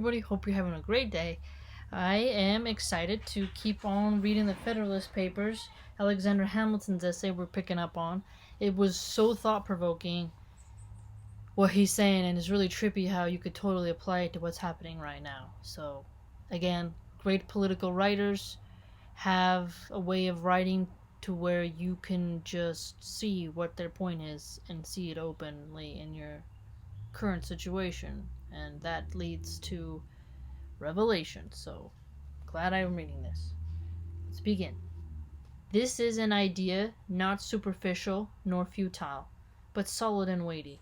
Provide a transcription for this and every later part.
everybody. Hope you're having a great day. I am excited to keep on reading the Federalist Papers, Alexander Hamilton's essay we're picking up on. It was so thought-provoking what he's saying, and it's really trippy how you could totally apply it to what's happening right now. So, again, great political writers have a way of writing to where you can just see what their point is and see it openly in your current situation, and that leads to revelation. So, glad I'm reading this. Let's begin. This is an idea not superficial nor futile, but solid and weighty.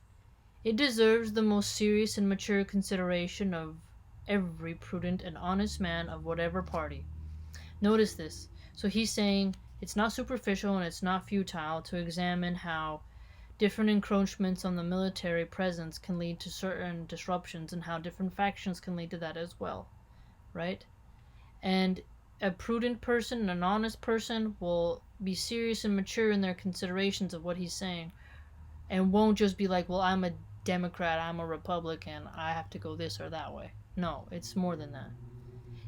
It deserves the most serious and mature consideration of every prudent and honest man of whatever party. Notice this. So he's saying it's not superficial and it's not futile to examine how different encroachments on the military presence can lead to certain disruptions, and how different factions can lead to that as well, right? And a prudent person, an honest person, will be serious and mature in their considerations of what he's saying, and won't just be like, well, I'm a Democrat, I'm a Republican, I have to go this or that way. No, it's more than that.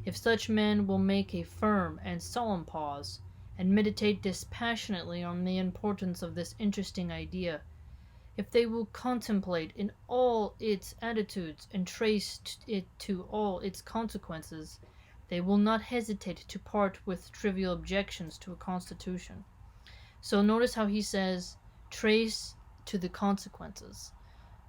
If such men will make a firm and solemn pause, and meditate dispassionately on the importance of this interesting idea, if they will contemplate in all its attitudes and trace it to all its consequences, they will not hesitate to part with trivial objections to a constitution. So notice how he says, trace to the consequences.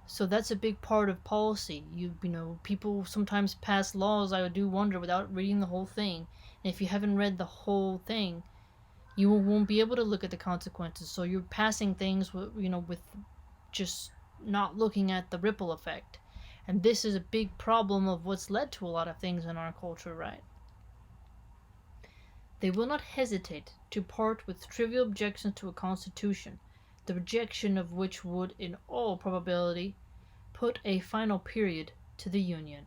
So that's a big part of policy. You know, people sometimes pass laws, I do wonder, without reading the whole thing. And if you haven't read the whole thing, you won't be able to look at the consequences. So you're passing things, with just not looking at the ripple effect. And this is a big problem of what's led to a lot of things in our culture, right? They will not hesitate to part with trivial objections to a constitution, the rejection of which would, in all probability, put a final period to the Union.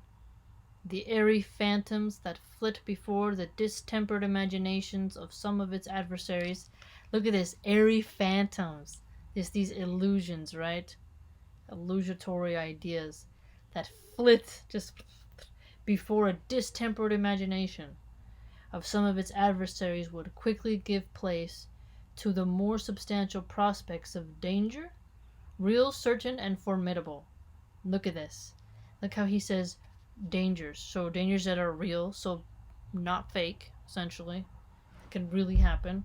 The airy phantoms that flit before the distempered imaginations of some of its adversaries. Look at this, airy phantoms. There's these illusions, right? Illusory ideas that flit just before a distempered imagination of some of its adversaries would quickly give place to the more substantial prospects of danger, real, certain, and formidable. Look at this. Look how he says dangers. So dangers that are real, so not fake, essentially. It can really happen.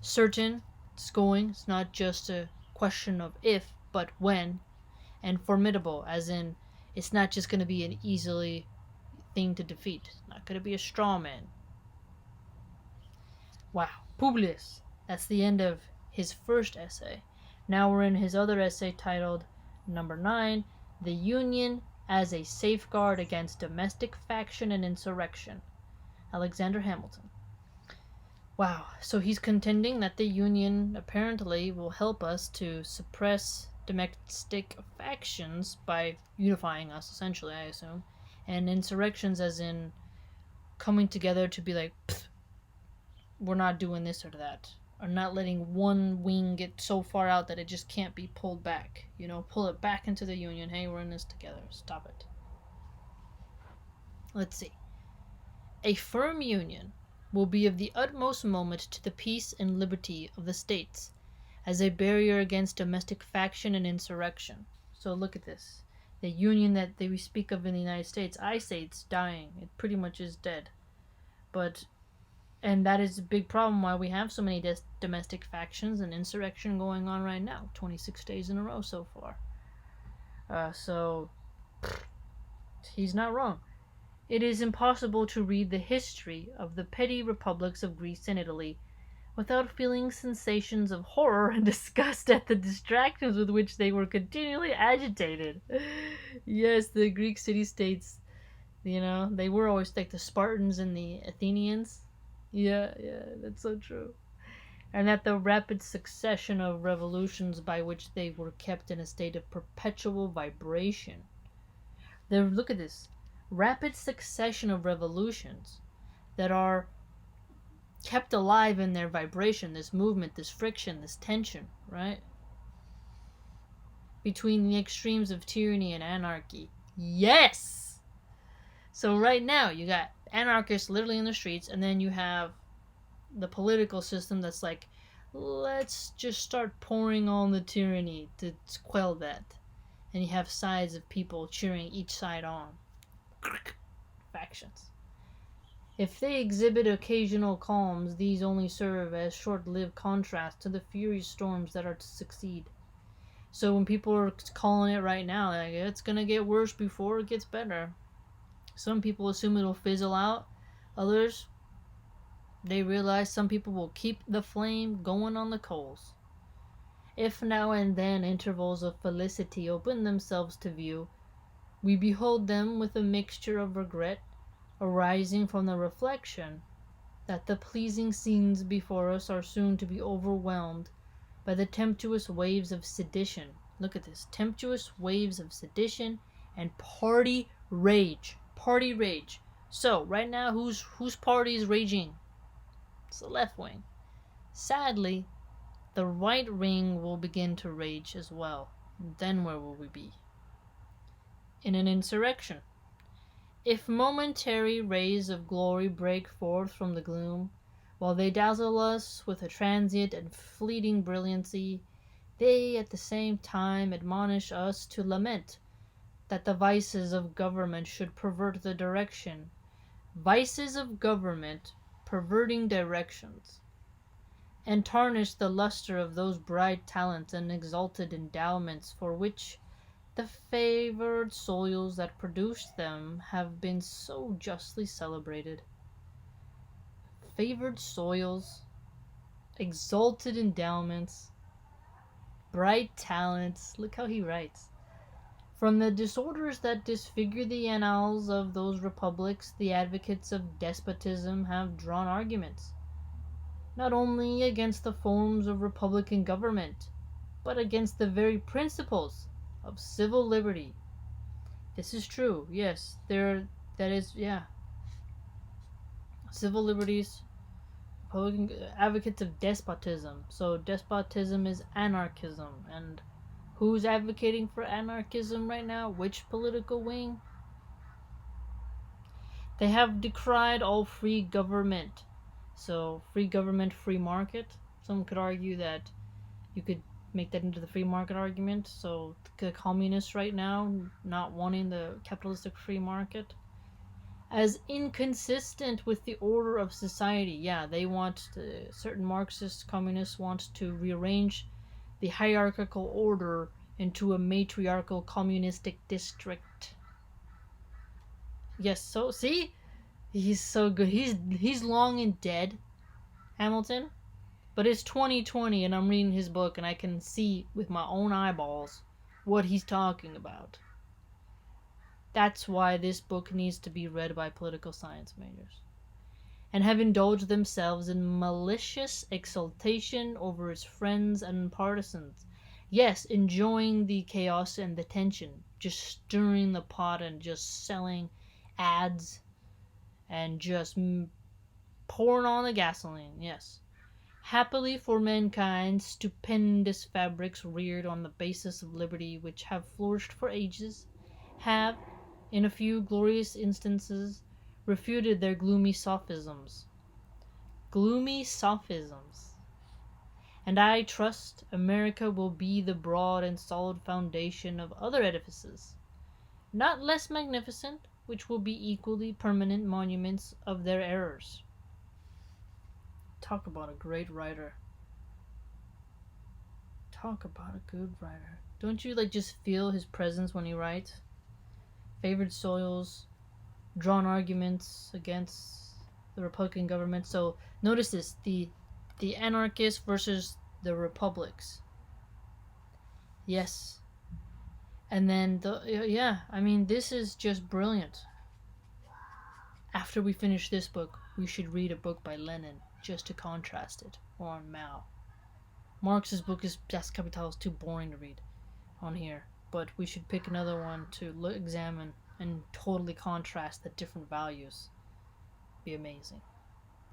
Certain, it's going. It's not just a question of if, but when. And formidable, as in it's not just going to be an easily thing to defeat. It's not going to be a straw man. Wow. Publius. That's the end of his first essay. Now we're in his other essay titled number 9, The Union as a Safeguard Against Domestic Faction and Insurrection. Alexander Hamilton. Wow. So he's contending that the Union apparently will help us to suppress domestic factions by unifying us, essentially, I assume, and insurrections as in coming together to be like, we're not doing this or that, or not letting one wing get so far out that it just can't be pulled back. Pull it back into the Union. Hey, we're in this together. Stop it. Let's see. A firm union will be of the utmost moment to the peace and liberty of the states, as a barrier against domestic faction and insurrection. So look at this. The union that we speak of in the United States, I say it's dying. It pretty much is dead. And that is a big problem why we have so many domestic factions and insurrection going on right now. 26 days in a row so far. So he's not wrong. It is impossible to read the history of the petty republics of Greece and Italy without feeling sensations of horror and disgust at the distractions with which they were continually agitated. Yes, the Greek city-states, they were always like the Spartans and the Athenians. Yeah, that's so true. And that the rapid succession of revolutions by which they were kept in a state of perpetual vibration. Look at this. Rapid succession of revolutions that are kept alive in their vibration, this movement, this friction, this tension, right? Between the extremes of tyranny and anarchy. Yes! So right now you got anarchists literally in the streets, and then you have the political system that's like, let's just start pouring on the tyranny to quell that. And you have sides of people cheering each side on. Factions. If they exhibit occasional calms, these only serve as short-lived contrast to the furious storms that are to succeed. So when people are calling it right now, like, it's gonna get worse before it gets better. Some people assume it'll fizzle out. Others, they realize some people will keep the flame going on the coals. If now and then intervals of felicity open themselves to view, we behold them with a mixture of regret, arising from the reflection that the pleasing scenes before us are soon to be overwhelmed by the tempestuous waves of sedition. Look at this. Tempestuous waves of sedition and party rage. Party rage. So, right now, whose party is raging? It's the left wing. Sadly, the right wing will begin to rage as well. Then where will we be? In an insurrection. If momentary rays of glory break forth from the gloom, while they dazzle us with a transient and fleeting brilliancy, they at the same time admonish us to lament that the vices of government should pervert the direction. Vices of government perverting directions, and tarnish the luster of those bright talents and exalted endowments for which the favored soils that produced them have been so justly celebrated. Favored soils, exalted endowments, bright talents. Look how he writes. From the disorders that disfigure the annals of those republics, the advocates of despotism have drawn arguments, not only against the forms of republican government, but against the very principles of civil liberty. This is true, yes. That is, yeah. Civil liberties, Republican advocates of despotism. So despotism is anarchism, and who's advocating for anarchism right now? Which political wing? They have decried all free government. So free government, free market. Some could argue that you could make that into the free market argument. So the communists right now not wanting the capitalistic free market as inconsistent with the order of society. Yeah, they want certain Marxist communists want to rearrange the hierarchical order into a matriarchal communistic district. Yes, so see, he's so good. He's long and dead, Hamilton. But it's 2020 and I'm reading his book and I can see with my own eyeballs what he's talking about. That's why this book needs to be read by political science majors, and have indulged themselves in malicious exultation over its friends and partisans. Yes, enjoying the chaos and the tension, just stirring the pot and just selling ads and just pouring on the gasoline, yes. Happily for mankind, stupendous fabrics reared on the basis of liberty, which have flourished for ages, have, in a few glorious instances, refuted their gloomy sophisms. Gloomy sophisms. And I trust America will be the broad and solid foundation of other edifices, not less magnificent, which will be equally permanent monuments of their errors. Talk about a great writer. Talk about a good writer. Don't you just feel his presence when he writes? Favored soils, drawn arguments against the Republican government. So notice this, the anarchists versus the republics. Yes. And then this is just brilliant. After we finish this book, we should read a book by Lenin just to contrast it, or on Mao. Marx's book is Das Kapital is too boring to read on here, but we should pick another one to examine and totally contrast the different values. Be amazing.